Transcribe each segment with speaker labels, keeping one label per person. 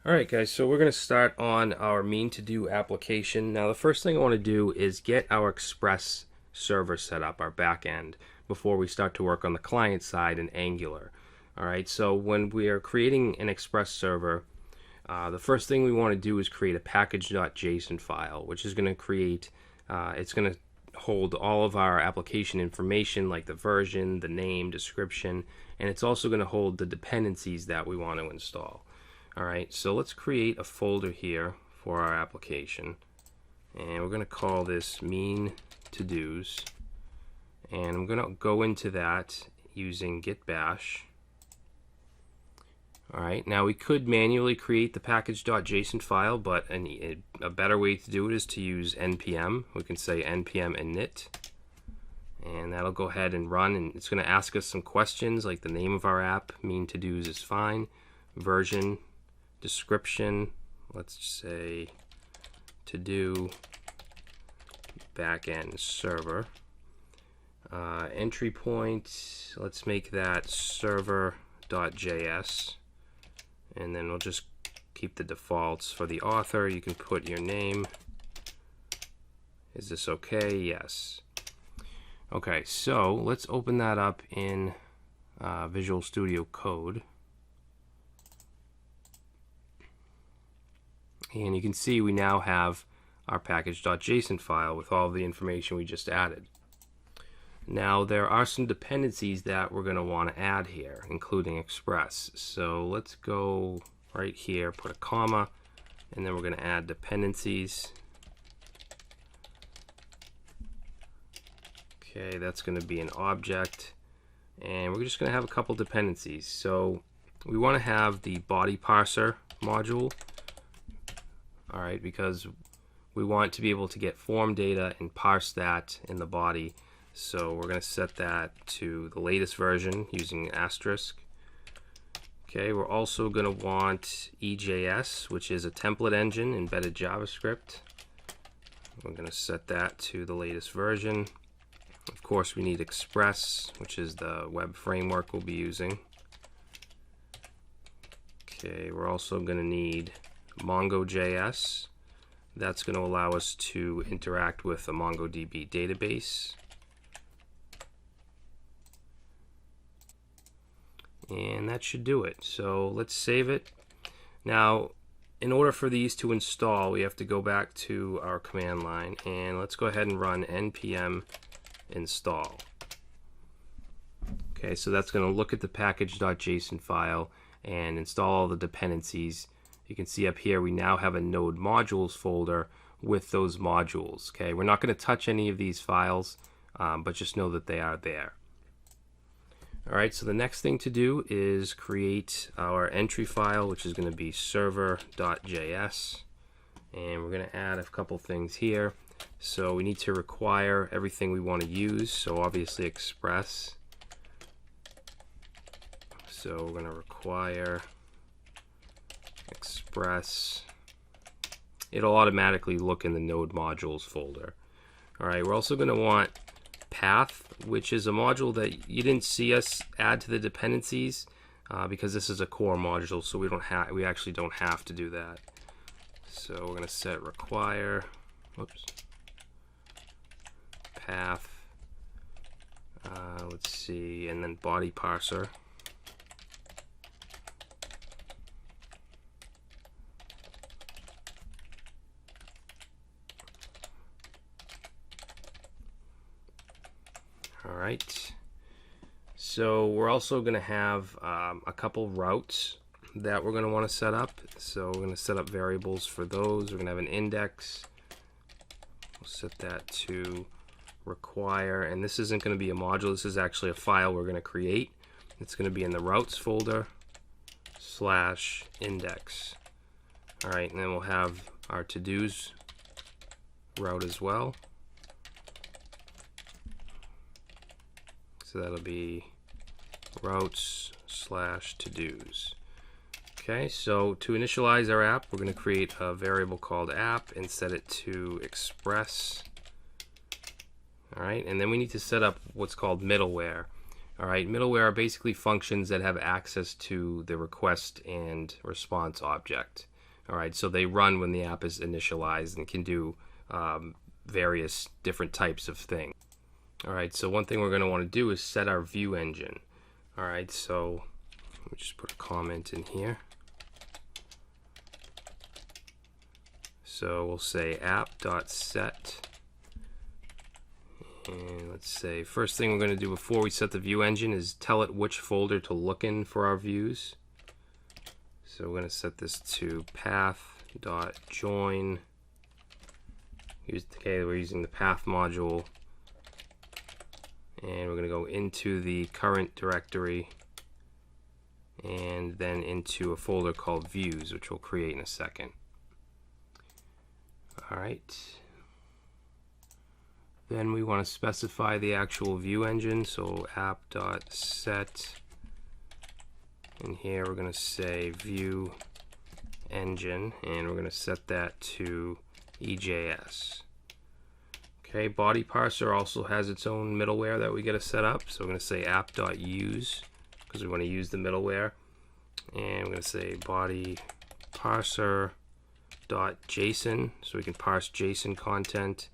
Speaker 1: Alright guys, so we're going to start on our mean to do application. Now the first thing I want to do is get our Express server set up, our back end, before we start to work on the client side in Angular. Alright, so when we are creating an Express server, the first thing we want to do is create a package.json file, which is going to create, it's going to hold all of our application information like the version, the name, description, and it's also going to hold the dependencies that we want to install. Alright, so let's create a folder here for our application, and we're going to call this mean to dos, and I'm going to go into that using git bash. Alright, now we could manually create the package.json file, but a better way to do it is to use npm. We can say npm init, and that'll go ahead and run, and it's going to ask us some questions like the name of our app, mean to dos is fine, version, description, let's say to do backend server, entry point, let's make that server.js, and then we'll just keep the defaults. For the author, you can put your name. Is this okay? Yes. Okay, so let's open that up in Visual Studio Code. And you can see we now have our package.json file with all the information we just added. Now there are some dependencies that we're going to want to add here, including Express. So let's go right here, put a comma, and then we're going to add dependencies. Okay, that's going to be an object, and we're just going to have a couple dependencies. So we want to have the body parser module. Alright, because we want to be able to get form data and parse that in the body. So we're going to set that to the latest version using asterisk. Okay, we're also going to want EJS, which is a template engine, embedded JavaScript. We're going to set that to the latest version. Of course, we need Express, which is the web framework we'll be using. Okay, we're also going to need MongoJS. That's going to allow us to interact with the MongoDB database. And that should do it. So let's save it. Now, in order for these to install, we have to go back to our command line, and let's go ahead and run npm install. Okay, so that's going to look at the package.json file and install all the dependencies. You can see up here we now have a node modules folder with those modules. Okay, we're not going to touch any of these files, but just know that they are there. Alright, so the next thing to do is create our entry file, which is going to be server.js, and we're going to add a couple things here. So we need to require everything we want to use, so obviously Express. So we're going to require Express. It'll automatically look in the node modules folder. Alright, we're also going to want path, which is a module that you didn't see us add to the dependencies because this is a core module, so we actually don't have to do that. So we're going to set require path, let's see, and then body parser. Alright, so we're also going to have a couple routes that we're going to want to set up. So we're going to set up variables for those. We're going to have an index. We'll set that to require, and this isn't going to be a module, this is actually a file we're going to create. It's going to be in the routes folder /index. Alright, and then we'll have our to-dos route as well. So that'll be routes /to-dos. Okay, so to initialize our app, we're going to create a variable called app and set it to Express. Alright, and then we need to set up what's called middleware. Alright, middleware are basically functions that have access to the request and response object. All right, so they run when the app is initialized and can do various different types of things. All right, so one thing we're going to want to do is set our view engine. All right, so let me just put a comment in here. So we'll say app.set, and let's say first thing we're going to do before we set the view engine is tell it which folder to look in for our views. So we're going to set this to path.join. Okay, we're using the path module, and we're going to go into the current directory and then into a folder called views, which we'll create in a second. Alright, then we want to specify the actual view engine, so app.set, and here we're going to say view engine, and we're going to set that to EJS. Okay, body parser also has its own middleware that we get to set up, so we're going to say app.use because we want to use the middleware, and we're going to say body parser .json, so we can parse JSON content,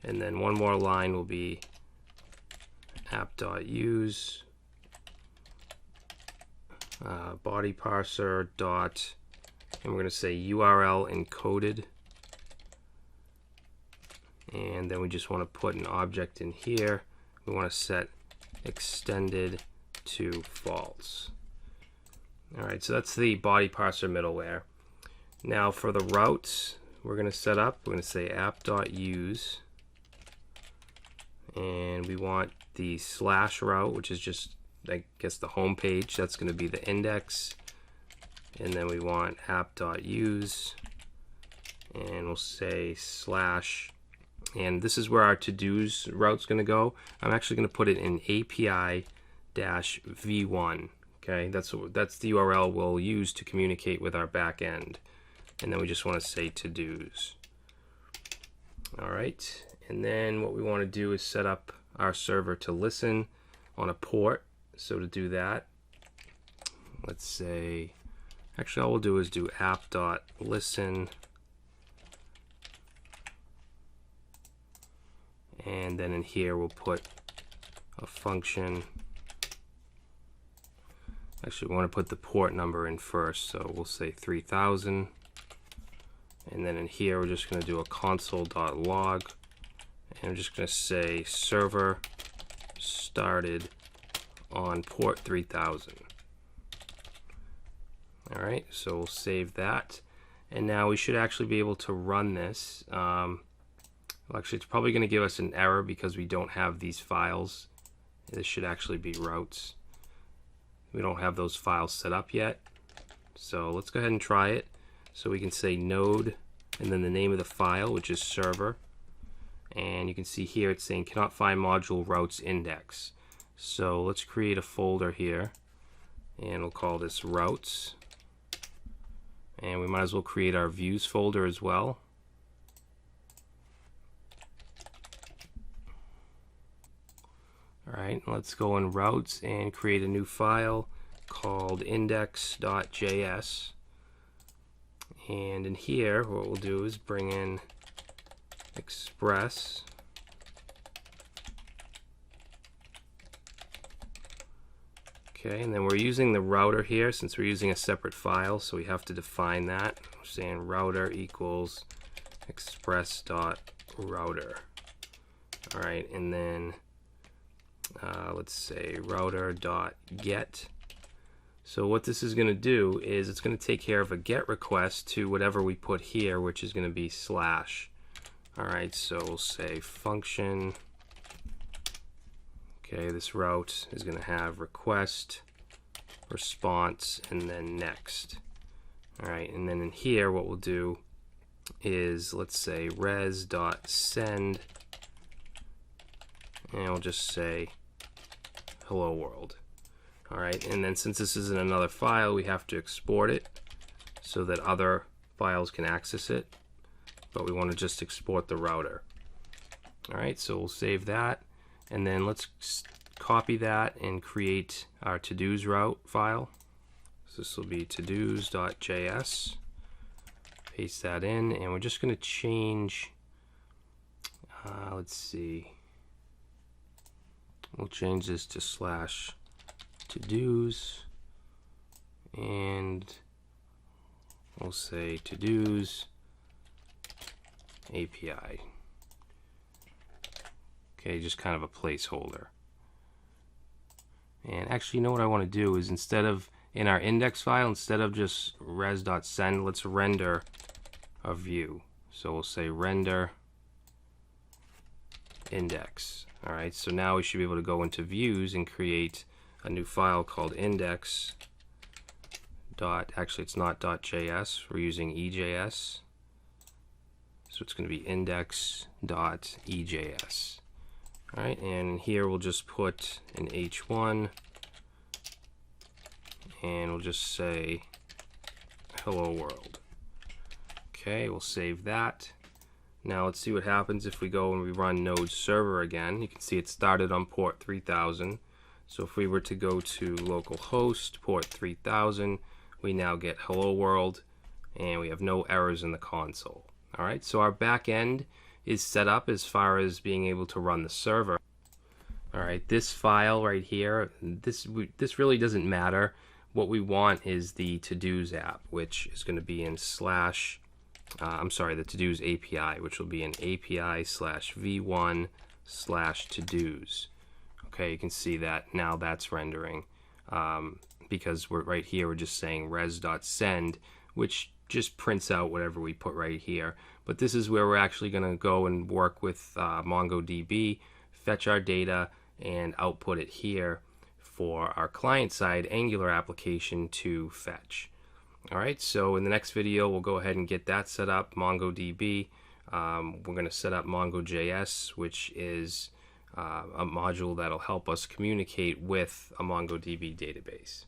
Speaker 1: and then one more line will be app.use body parser dot, and we're going to say URL encoded, and then we just want to put an object in here. We want to set extended to false. Alright, so that's the body parser middleware. Now for the routes we're going to set up, we're going to say app.use, and we want the slash route, which is just, I guess, the home page. That's going to be the index, and then we want app.use, and we'll say slash, and this is where our to-dos route's going to go. I'm actually going to put it in API-v1. Okay, that's the URL we'll use to communicate with our back end. And then we just want to say to-dos. Alright, and then what we want to do is set up our server to listen on a port. So to do that, let's say, actually all we'll do is do app.listen, and then in here we'll put a function. Actually, we want to put the port number in first, so we'll say 3000. And then in here, we're just going to do a console.log, and I'm just going to say server started on port 3000. All right, so we'll save that, and now we should actually be able to run this. Well, actually, it's probably going to give us an error because we don't have these files. This should actually be routes. We don't have those files set up yet, so let's go ahead and try it. So we can say node and then the name of the file, which is server, and you can see here it's saying cannot find module routes index. So let's create a folder here, and we'll call this routes, and we might as well create our views folder as well. Alright, let's go in routes and create a new file called index.js. And in here, what we'll do is bring in express. Okay, and then we're using the router here since we're using a separate file, so we have to define that. We're saying router equals express.router. Alright, and then let's say router.get. So what this is going to do is it's going to take care of a GET request to whatever we put here, which is going to be slash. Alright, so we'll say function. Okay, this route is going to have request, response, and then next. Alright, and then in here what we'll do is, let's say res.send, and we'll just say hello world. Alright, and then since this is in another file, we have to export it so that other files can access it, but we want to just export the router. Alright, so we'll save that, and then let's copy that and create our to-dos route file. So this will be to-dos.js, Paste that in, and we're just going to change, let's see, we'll change this to slash to-dos, and we'll say to-dos API. Okay, just kind of a placeholder. And actually, you know what I want to do is, instead of in our index file, instead of just res.send, let's render a view. So we'll say render index. All right, so now we should be able to go into views and create a new file called index dot, actually it's not .js, we're using EJS. So it's going to be index.ejs. All right, and here we'll just put an h1, and we'll just say hello world. Okay, we'll save that. Now let's see what happens if we go and we run node server again. You can see it started on port 3000. So if we were to go to localhost port 3000, we now get hello world, and we have no errors in the console. All right, so our back end is set up as far as being able to run the server. All right, this file right here, this really doesn't matter. What we want is the to-dos app, which is going to be in slash, the to-dos API, which will be in API/v1/to-dos. Okay, you can see that now that's rendering, because we're right here, we're just saying res.send, which just prints out whatever we put right here. But this is where we're actually going to go and work with MongoDB, fetch our data, and output it here for our client-side Angular application to fetch. All right, so in the next video, we'll go ahead and get that set up, MongoDB. We're going to set up MongoJS, which is a module that'll help us communicate with a MongoDB database.